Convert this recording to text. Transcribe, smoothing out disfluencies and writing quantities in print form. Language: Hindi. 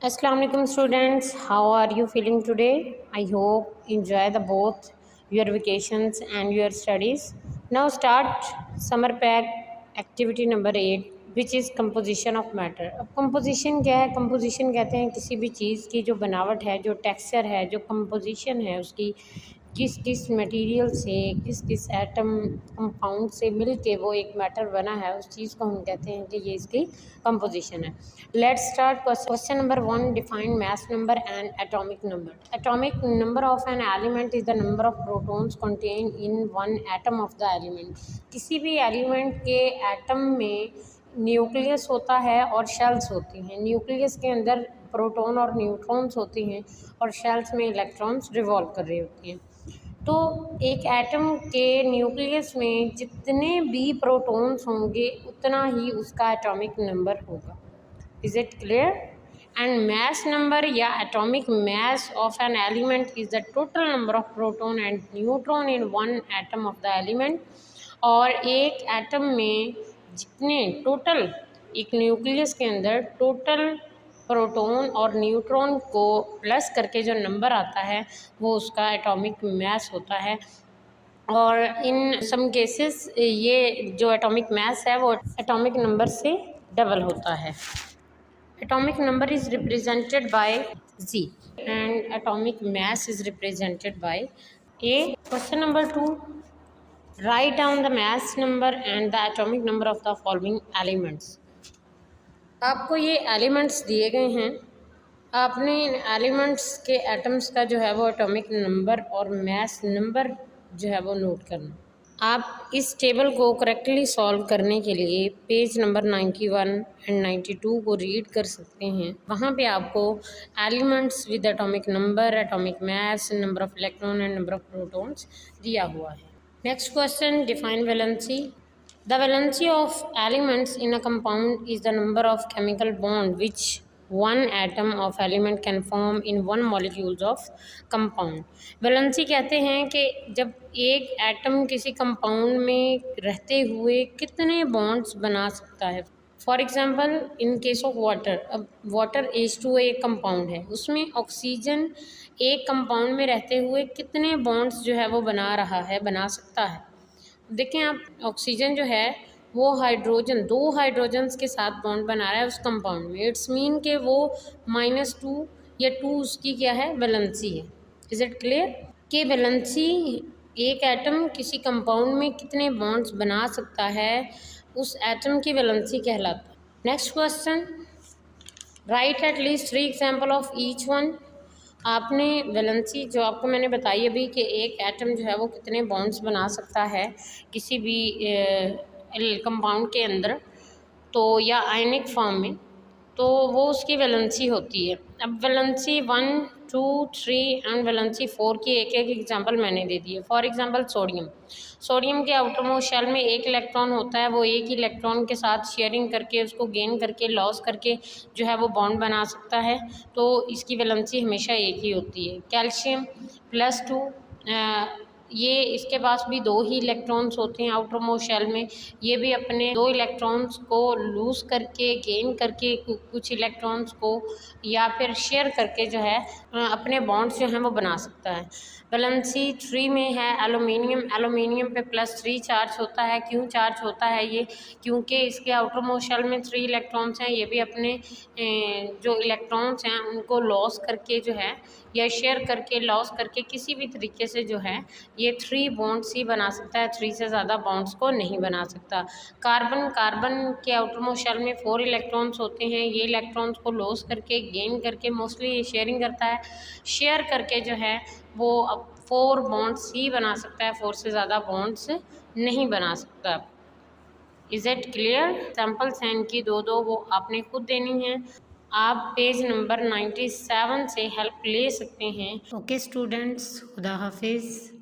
Assalamu alaikum students, how are you feeling today? I hope enjoy the both your vacations and your studies. Now start summer pack activity number 8 which is composition of matter. अब composition क्या है? composition कहते हैं किसी भी चीज़ की जो बनावट है, जो टेक्सचर है, जो composition है उसकी किस किस मटेरियल से किस किस एटम कंपाउंड से मिल के वो एक मैटर बना है, उस चीज़ को हम कहते हैं कि ये इसकी कंपोजिशन है। Let's start question number 1। Define mass number and atomic number. Atomic number of an element is the number of protons contain in one atom of the element. किसी भी एलिमेंट के एटम में न्यूक्लियस होता है और शेल्स होती हैं। न्यूक्लियस के अंदर प्रोटॉन और न्यूट्रॉन्स होती हैं और शेल्स में इलेक्ट्रॉन्स रिवॉल्व कर रही होती हैं। तो एक एटम के न्यूक्लियस में जितने भी प्रोटॉन्स होंगे उतना ही उसका एटॉमिक नंबर होगा। Is it clear? And mass number या atomic mass of an element is the total number of proton and neutron in one atom of the element. और एक एटम में जितने टोटल, एक न्यूक्लियस के अंदर टोटल प्रोटॉन और न्यूट्रॉन को प्लस करके जो नंबर आता है वो उसका एटॉमिक मास होता है। और इन सम केसेस ये जो एटॉमिक मास है वो एटॉमिक नंबर से डबल होता है। Atomic number is represented by Z and atomic mass is represented by A. Question number 2। Write down the mass number and the atomic number of the following elements. आपको ये एलिमेंट्स दिए गए हैं, आपने इन एलिमेंट्स के एटम्स का जो है वो एटॉमिक नंबर और मास नंबर जो है वो नोट करना। आप इस टेबल को करेक्टली सॉल्व करने के लिए पेज नंबर 91 एंड 92 को रीड कर सकते हैं। वहाँ पे आपको elements with atomic number, atomic mass, number of electron and number of protons दिया हुआ है। Next question, define valency. The valency of elements in a compound is the number of chemical bond which one atom of element can form in one molecules of compound। Valency कहते हैं कि जब एक एटम किसी कंपाउंड में रहते हुए कितने बॉन्ड्स बना सकता है। For example in case of water, अब वाटर H2O एक कंपाउंड है, उसमें ऑक्सीजन एक कंपाउंड में रहते हुए कितने बॉन्ड्स जो है वो बना रहा है, बना सकता है। देखें आप, ऑक्सीजन जो है वो हाइड्रोजन, 2 हाइड्रोजन्स के साथ बॉन्ड बना रहा है उस कंपाउंड में। इट्स मीन के वो -2 या 2 उसकी क्या है, वैलेंसी है। इज इट क्लियर कि वैलेंसी एक एटम किसी कंपाउंड में कितने बॉन्ड्स बना सकता है उस एटम की वैलेंसी कहलाता है। Next question, right at least 3 example of each one. आपने वैलेंसी जो आपको मैंने बताई अभी कि एक एटम जो है वो कितने बॉन्ड्स बना सकता है किसी भी कंपाउंड के अंदर, तो या आयनिक फॉर्म में, तो वो उसकी वैलेंसी होती है। अब वैलेंसी 1, 2, 3 एंड वैलेंसी 4 की एक एक एग्जांपल मैंने दे दी है। फॉर एग्जांपल सोडियम, सोडियम के आउटर मोस्ट शेल में एक इलेक्ट्रॉन होता है, वो एक ही इलेक्ट्रॉन के साथ शेयरिंग करके, उसको गेन करके, लॉस करके जो है वो बॉन्ड बना सकता है, तो इसकी वैलेंसी हमेशा एक ही होती है। कैल्शियम +2, ये इसके पास भी 2 ही इलेक्ट्रॉन्स होते हैं आउटर मोस्ट शेल में, ये भी अपने 2 इलेक्ट्रॉन्स को लूज़ करके, गेन करके कुछ इलेक्ट्रॉन्स को या फिर शेयर करके जो है अपने बॉन्ड्स जो हैं वो बना सकता है। वैलेंसी 3 में है एलुमिनियम, एलुमिनियम पे +3 चार्ज होता है। क्यों चार्ज होता है ये? क्योंकि इसके आउटर मोस्ट शेल में 3 इलेक्ट्रॉन्स हैं, ये भी अपने जो इलेक्ट्रॉन्स हैं उनको लॉस करके जो है या शेयर करके, लॉस करके, किसी भी तरीके से जो है ये 3 बॉन्ड्स ही बना सकता है, 3 से ज़्यादा बॉन्ड्स को नहीं बना सकता। कार्बन, कार्बन के आउटर मोस्ट शेल में 4 इलेक्ट्रॉन्स होते हैं, ये इलेक्ट्रॉन्स को लॉस करके, गेन करके, मोस्टली ये शेयरिंग करता है, शेयर करके जो है वो अब 4 बॉन्ड्स ही बना सकता है, 4 से ज़्यादा बॉन्ड्स नहीं बना सकता। Is it clear? सैम्पल्स हैं इनकी 2-2, वो आपने खुद देनी है। आप पेज नंबर 97 से हेल्प ले सकते हैं। ओके स्टूडेंट्स, खुदा हाफिज़।